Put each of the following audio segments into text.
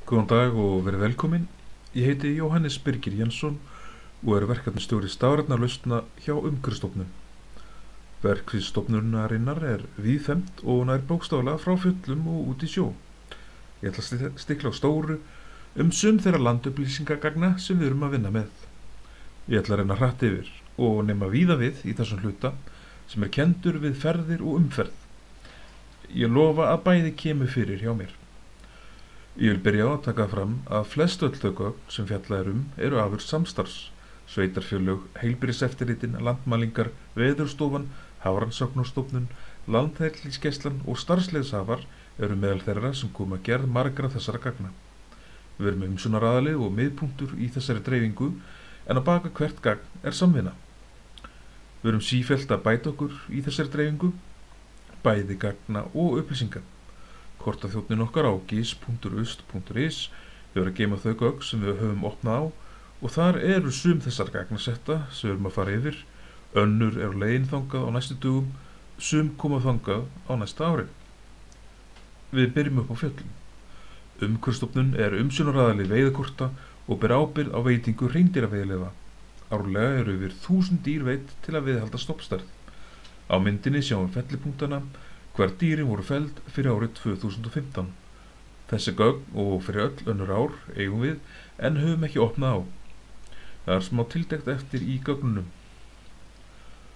Góðan dag og verið velkomin. Ég heiti Jóhannes Birgir Jensson og er verkefnisstjóri stafrænna lausna hjá Umhverfisstofnun. Verksvið stofnunarinnar er víðfemt og nær bókstaflega frá fjöllum og út í sjó. Ég ætla að stikla á stóru sum þeirra landupplýsingagagna sem við erum að vinna með. Ég ætla að reyna hratt yfir og nema víða við í þessum hluta sem er kenndur við ferðir og umferð. Ég lofa að bæði kemur fyrir hjá mér. Ég vil byrja á að taka fram að flest öll þau gögn sem fjallað eru afurð samstarfs. Sveitarfélög, heilbrigðiseftirlitin, landmælingar, Veðurstofan, Hafrannsóknastofnun, Landhelgisgæslan og starfsleyfishafar eru meðal þeirra sem koma að gerð margra þessara gagna. Við erum umsjónaraðili og miðpunktur í þessari dreifingu en að baka hvert gagn er samvinna. Við erum sífellt að bæta okkur í þessari dreifingu, bæði gagna og upplýsinga. Kortaþjónninn okkar á gis.ust.is hefur að geyma þau gögn sem við höfum opnað á og þar eru sum þessar gagnasetta sem við erum að fara yfir, önnur eru leiðin þangað á næstu dögum, sum koma þangað á næsta ári. Við byrjum upp á fjöllum. Umhverfisstofnun er umsjónaraðili veiðikorta og ber ábyrgð á veitingu hreindýraveiðileyfa. Árlega eru yfir 1000 dýr veidd til að viðhalda stofnstærð. Á myndinni sjáum við fellipunktana, hver dýrin voru felld fyrir árið 2015. Þessi gögn og fyrir öll önnur ár eigum við en höfum ekki opnað á. Það er smá tildekt eftir í gögnunum.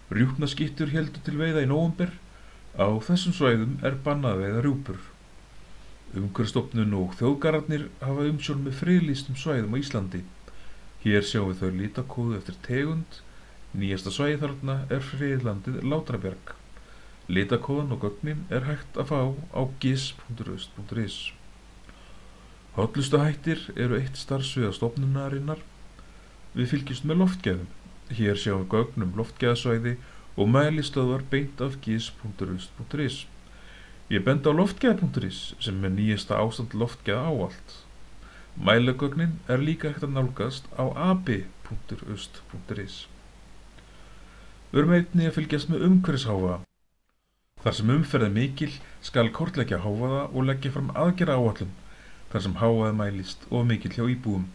Rjúpnaskyttur héldu til veiða í nóvember. Á þessum svæðum er bannað að veiða rjúpur. Umhverfisstofnun og þjóðgarðarnir hafa umsjón með friðlýstum svæðum á Íslandi. Hér sjáum við þau litakóðu eftir tegund. Nýjasta svæði þarna er friðlandið Látrabjarg. Litakóðan og gögnin er hægt að fá á gis.ust.is. Hollustuhættir eru eitt starfssvið stofnunarinnar. Við fylgjumst með loftgæðum. Hér sjáum við gögn loftgæðasvæði og mælistöðvar beint af gis.ust.is. Ég bendi á loftgæða.is sem er nýjasta ástand loftgæða ávallt. Mælagögnin er líka hægt að nálgast á ab.ust.is. Við erum einnig að fylgjast með umhverfishávaða. Þar sem umferð er mikil skal kortleggja hávaða og leggja fram aðgerðaáætlun þar sem hávaði mælist og mikill hjá íbúum.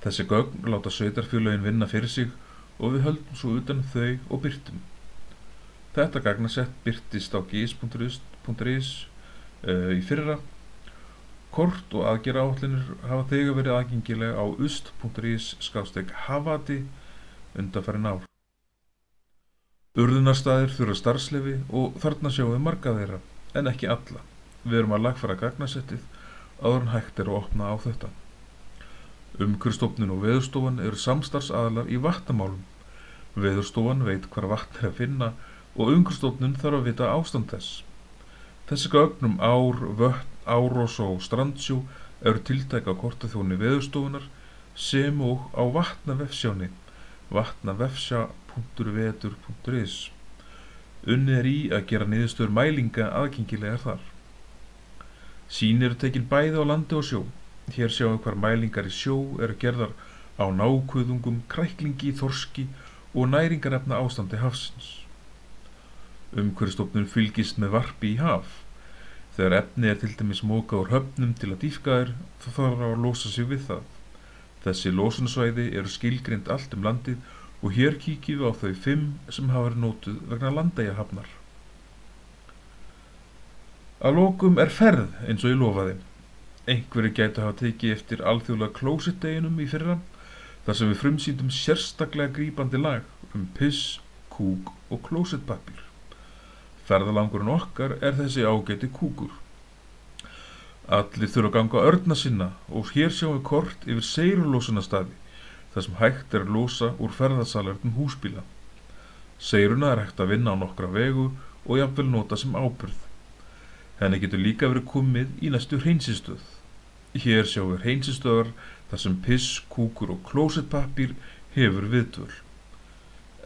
Þessi gögn láta sveitarfélögin vinna fyrir sig og við höldum svo utan þau og birtum. Þetta gagnasett birtist á gis.ust.is í fyrra. Kort og aðgerðaáætlanir hafa þegar verið aðgengileg á ust.is/havati undanfarin ár. Urðunarstaðir þurfa starfsleyfi og þarna sjáum við marga þeirra, en ekki alla. Við erum að lagfæra gagnasettið áður en hægt er að opna á þetta. Umhverfisstofnun og Veðurstofan eru samstarfsaðilar í vatnamálum. Veðurstofan veit hvar vatn er að finna og Umhverfisstofnun þarf að vita ástand þess. Þessi gögn ár, vötn, árós og strandsjó eru tiltæk á kortaþjóni Veðurstofunar sem og á vatnavefsjáni vatnavefsja.vedur.is. Unnið er í að gera niðurstöður mælinga aðgengilegar þar. Sýni eru tekin bæði á landi og sjó. Hér sjáum við hvar mælingar í sjó eru gerðar á nákuðungum, kræklingi, þorski og næringarefna ástandi hafsins. Umhverfisstofnun fylgist með varpi í haf. Þegar efni er til dæmis mokað úr höfnum til að dýpka þá þarf að losa sig við það. Þessi losunarsvæði eru skilgreind allt landið og hér kíkjum við á þau 5 sem hafa verið notuð vegna Landeyjahafnar. Að lokum er ferð eins og ég lofaði. Einhverjir gætu hafa tekið eftir alþjóðlega klósettdeginum í fyrra, þar sem við frumsýndum sérstaklega grípandi lag piss, kúk og klósettpappír. Ferðalangurinn okkar er þessi ágæti kúkur. Allir þurfa að ganga örna sinna og hér sjáum við kort yfir seyrulósunarstaði, þar sem hægt er að losa úr ferðasalertum húsbíla. Seyruna er hægt að vinna á nokkra vegu og jafnvel nota sem áburð. Henni getur líka verið komið í næstu hreinsistöð. Hér sjáum við hreinsistöðar þar sem piss, kúkur og klósettpappír hefur viðdvöl.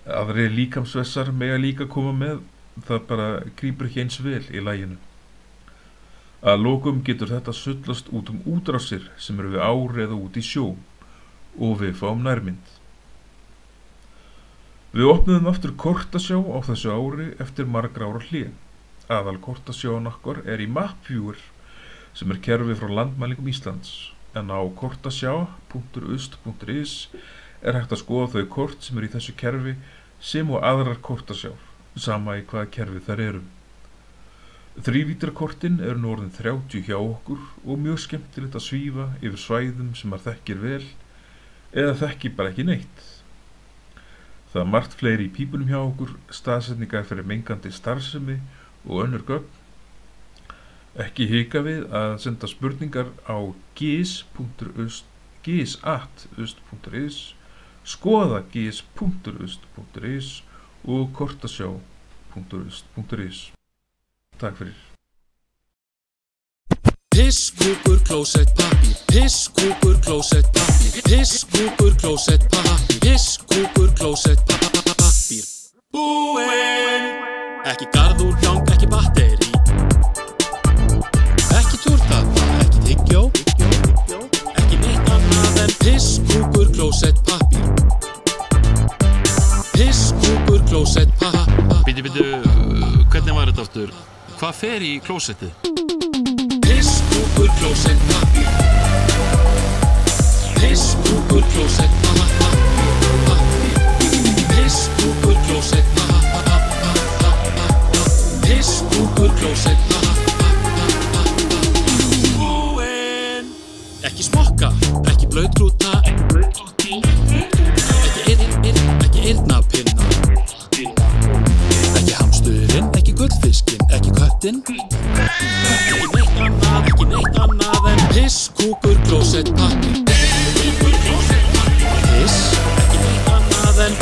Aðrir líkamsvessar mega líka koma með, það bara grípur ekki eins vel í laginu. Að lokum getur þetta sullast út útrásir sem eru við ár eða út í sjó og við fáum nærmynd. Við opnuðum aftur kortasjá á þessu ári eftir margra ára hlé. Aðal kortasjáin okkar er í MapViewer sem er kerfi frá Landmælingum Íslands. en á kortasjá.ust.is er hægt að skoða þau kort sem eru í þessu kerfi sem og aðrar kortasjár, sama í hvaða kerfi þær eru. Þrívídrakortin eru nú orðin 30 hjá okkur og mjög skemmtilegt að svífa yfir svæðum sem maður þekkir vel eða þekkir bara ekki neitt. Það er margt fleiri í pípunum hjá okkur, staðsetningar fyrir mengandi starfsemi og önnur gögn. Ekki hika við að senda spurningar á gis@ust.is, skoða gis.ust.is og kortasjá.ust.is. Takk fyrir. Piss, kúkur, klósett, pappír. Piss, kúkur, klósett, pappír. Piss, kúkur, klósett, pappír. Piss, kúkur, klósett, pappír. Búinn! Ekki garðúrgang, ekki batteri. Ekki túrtata, ekki tyggjó. Ekki neitt annað en piss, kúkur, klósett, pappír. Piss, kúkur, klósett, pappír. Bíddu, hvernig var þetta aftur? Hvað fer í klósettið? Piss, kúkur, klósett, pappír. Piss, kúkur, klósett, pappír. Piss, kúkur, klósett, pappír. Piss, kúkur, klósett, pappír. Búinn! Ekki smokka, ekki blautklúta, ekki eyrnapinna, ekki hamsturinn, ekki gullfiskinn, ekki köttinn. Ekki neitt annað en piss, kúkur, klósett, pappír. Piss, ekki neitt annað en